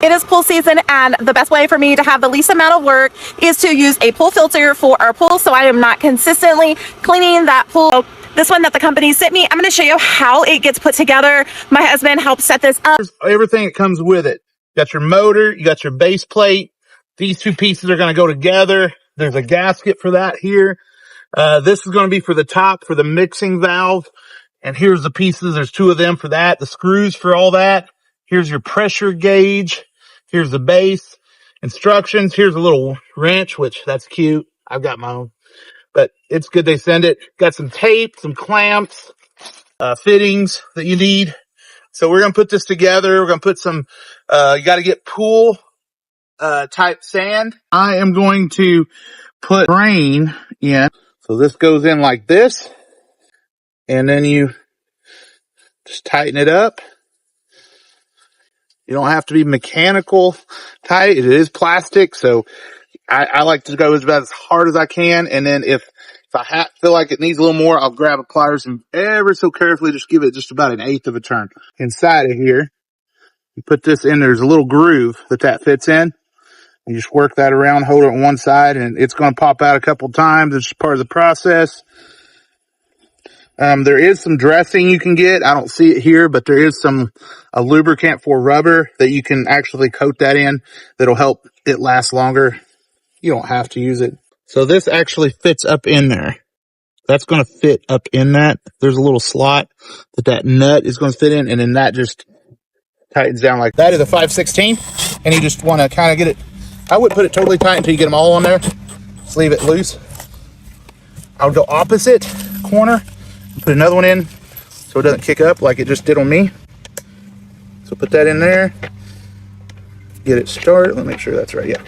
It is pool season, and the best way for me to have the least amount of work is to use a pool filter for our pool, so I am not consistently cleaning that pool. So this one that the company sent me, I'm going to show you how it gets put together. My husband helped set this up. Everything that comes with it. You got your motor, you got your base plate. These two pieces are going to go together. There's a gasket for that here. This is going to be for the top, for the mixing valve. And here's the pieces. There's two of them for that. The screws for all that. Here's your pressure gauge. Here's the base. Instructions. Here's a little wrench, which that's cute. I've got my own, but it's good they send it. Got some tape, some clamps, fittings that you need. So we're going to put this together. We're going to put some, you got to get pool, type sand. I am going to put drain in. So this goes in like this. And then you just tighten it up. You don't have to be mechanical tight. It is plastic. So I like to go about as hard as I can. And then if I feel like it needs a little more, I'll grab a pliers and ever so carefully just give it just about an eighth of a turn. Inside of here, you put this in. There's a little groove that fits in. You just work that around, hold it on one side, and it's going to pop out a couple times. It's just part of the process. There is some dressing you can get. I don't see it here, but there is a lubricant for rubber that you can actually coat that in. That'll help it last longer. You don't have to use it. So this actually fits up in there. That's going to fit up in that. There's a little slot that nut is going to fit in, and then that just tightens down like that. Is a 5/16, and you just want to kind of get it. I would put it totally tight until you get them all on there. Just leave it loose. I would go opposite corner. Put another one in so it doesn't kick up like it just did on me. So put that in there. Get it started. Let me make sure that's right. Yeah.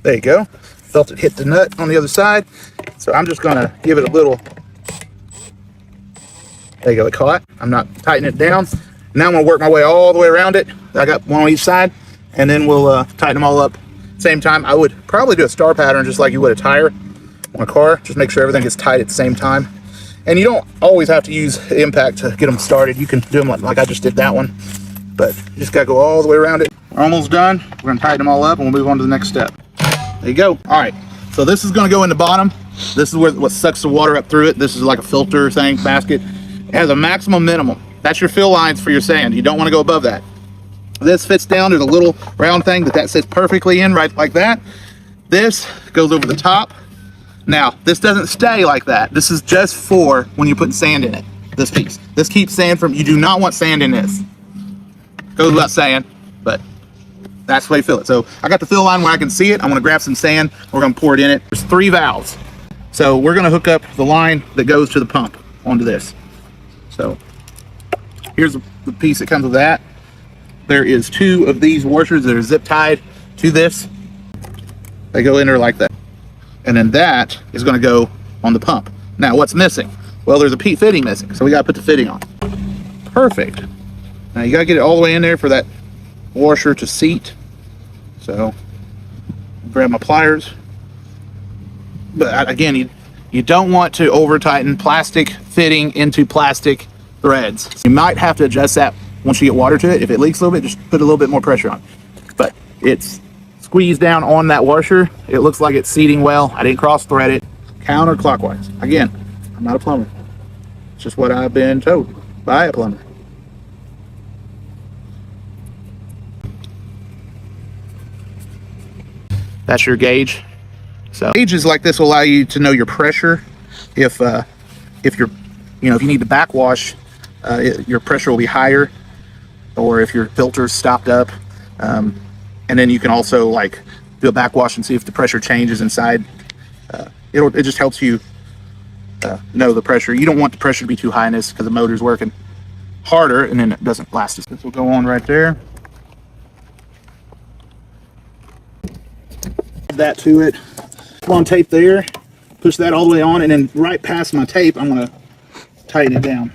There you go. Felt it hit the nut on the other side. So I'm just going to give it a little. There you go. It caught. I'm not tightening it down. Now I'm going to work my way all the way around it. I got one on each side. And then we'll tighten them all up. Same time, I would probably do a star pattern just like you would a tire on a car. Just make sure everything gets tight at the same time. And you don't always have to use impact to get them started. You can do them like I just did that one. But you just got to go all the way around it. We're almost done. We're going to tighten them all up and we'll move on to the next step. There you go. All right. So this is going to go in the bottom. This is what sucks the water up through it. This is like a filter thing, basket. It has a maximum minimum. That's your fill lines for your sand. You don't want to go above that. This fits down. There's a little round thing that sits perfectly in right like that. This goes over the top. Now, this doesn't stay like that. This is just for when you put sand in it, this piece. This keeps sand from, you do not want sand in this. Goes without saying, but that's the way you fill it. So I got the fill line where I can see it. I'm gonna grab some sand. We're gonna pour it in it. There's 3 valves. So we're gonna hook up the line that goes to the pump onto this. So here's the piece that comes with that. There is 2 of these washers that are zip tied to this. They go in there like that. And then that is going to go on the pump. Now, what's missing? Well, there's a fitting missing, so we got to put the fitting on. Perfect. Now, you got to get it all the way in there for that washer to seat. So, grab my pliers. But again, you don't want to over-tighten plastic fitting into plastic threads. You might have to adjust that once you get water to it. If it leaks a little bit, just put a little bit more pressure on. But it's squeeze down on that washer. It looks like it's seating well. I didn't cross thread it counterclockwise. Again, I'm not a plumber. It's just what I've been told by a plumber. That's your gauge. So gauges like this will allow you to know your pressure. If you're, if you need to backwash, your pressure will be higher, or if your filter's stopped up. And then you can also like do a backwash and see if the pressure changes inside. It just helps you know the pressure. You don't want the pressure to be too high in this because the motor's working harder and then it doesn't last. This will go on right there. That to it. Put on tape there. Push that all the way on, and then right past my tape, I'm going to tighten it down.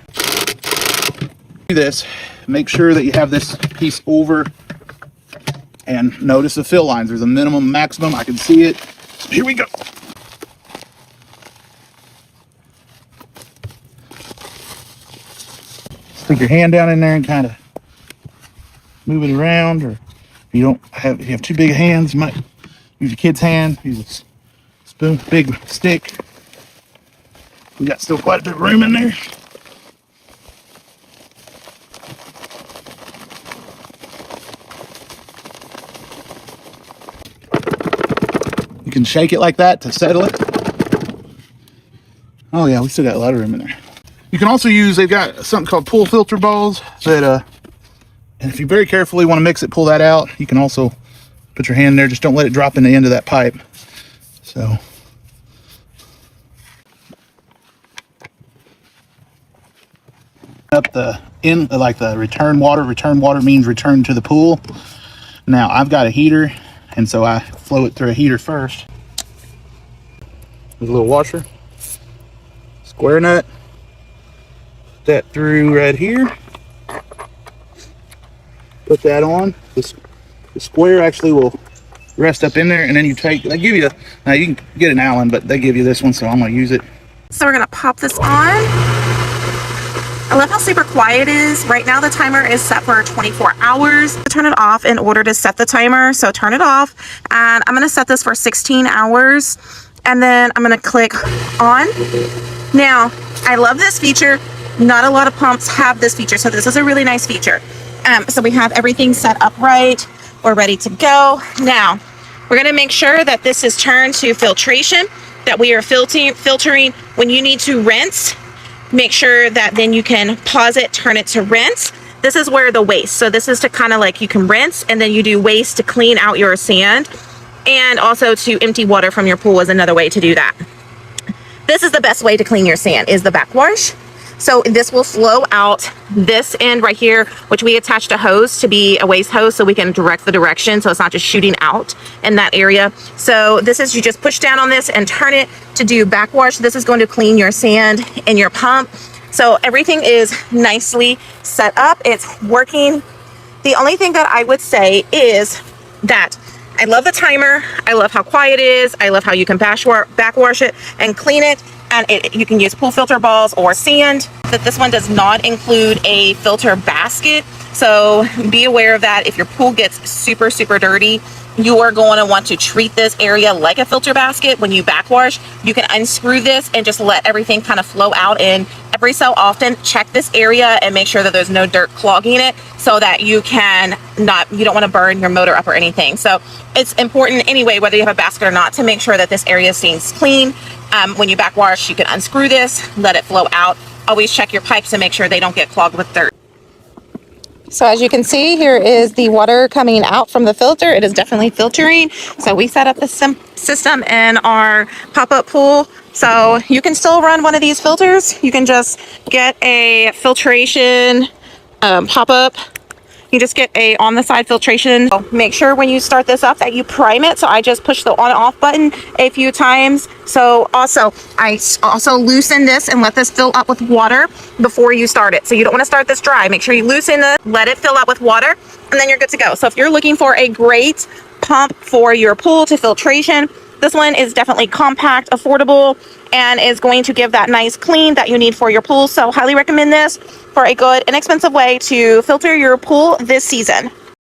Do this. Make sure that you have this piece over. And notice the fill lines. There's a minimum, maximum. I can see it. Here we go. Stick your hand down in there and kind of move it around, or if you have too big hands, you might use your kid's hand, use a spoon, big stick. We got still quite a bit of room in there. You can shake it like that to settle it. Oh yeah, we still got a lot of room in there. You can also use, they've got something called pool filter balls that, and if you very carefully want to mix it, pull that out. You can also put your hand in there, just don't let it drop in the end of that pipe. So. Up the in, like the return water. Return water means return to the pool. Now I've got a heater, and so I flow it through a heater first. There's a little washer, square nut, put that through right here, put that on. The square actually will rest up in there, and then you take, they give you, now you can get an Allen, but they give you this one, so I'm going to use it. So we're gonna pop this on. I love how super quiet it is. Right now the timer is set for 24 hours. Turn it off in order to set the timer. So turn it off, and I'm gonna set this for 16 hours. And then I'm gonna click on. Now, I love this feature. Not a lot of pumps have this feature, so this is a really nice feature. So we have everything set up right. We're ready to go. Now, we're gonna make sure that this is turned to filtration, that we are filtering when you need to rinse. Make sure that then you can pause it, turn it to rinse. This is where the waste. So this is to kind of like, you can rinse and then you do waste to clean out your sand, and also to empty water from your pool is another way to do that. This is the best way to clean your sand, is the backwash. So this will flow out this end right here, which we attached a hose to be a waste hose so we can direct the direction so it's not just shooting out in that area. So this is, you just push down on this and turn it to do backwash. This is going to clean your sand in your pump. So everything is nicely set up. It's working. The only thing that I would say is that I love the timer. I love how quiet it is. I love how you can backwash it and clean it. And you can use pool filter balls or sand. That this one does not include a filter basket. So be aware of that. If your pool gets super, super dirty, you are going to want to treat this area like a filter basket. When you backwash, you can unscrew this and just let everything kind of flow out. And every so often, check this area and make sure that there's no dirt clogging it, so that you don't want to burn your motor up or anything. So it's important anyway, whether you have a basket or not, to make sure that this area stays clean. When you backwash, you can unscrew this, let it flow out. Always check your pipes and make sure they don't get clogged with dirt. So as you can see, here is the water coming out from the filter. It is definitely filtering. So we set up the system in our pop-up pool. So you can still run one of these filters. You can just get a filtration pop-up. You just get a on the side filtration. So make sure when you start this up that you prime it. So I just push the on and off button a few times. So I also loosen this and let this fill up with water before you start it. So you don't want to start this dry. Make sure you loosen it, let it fill up with water, and then you're good to go. So if you're looking for a great pump for your pool to filtration, this one is definitely compact, affordable, and is going to give that nice clean that you need for your pool. So highly recommend this for a good, inexpensive way to filter your pool this season.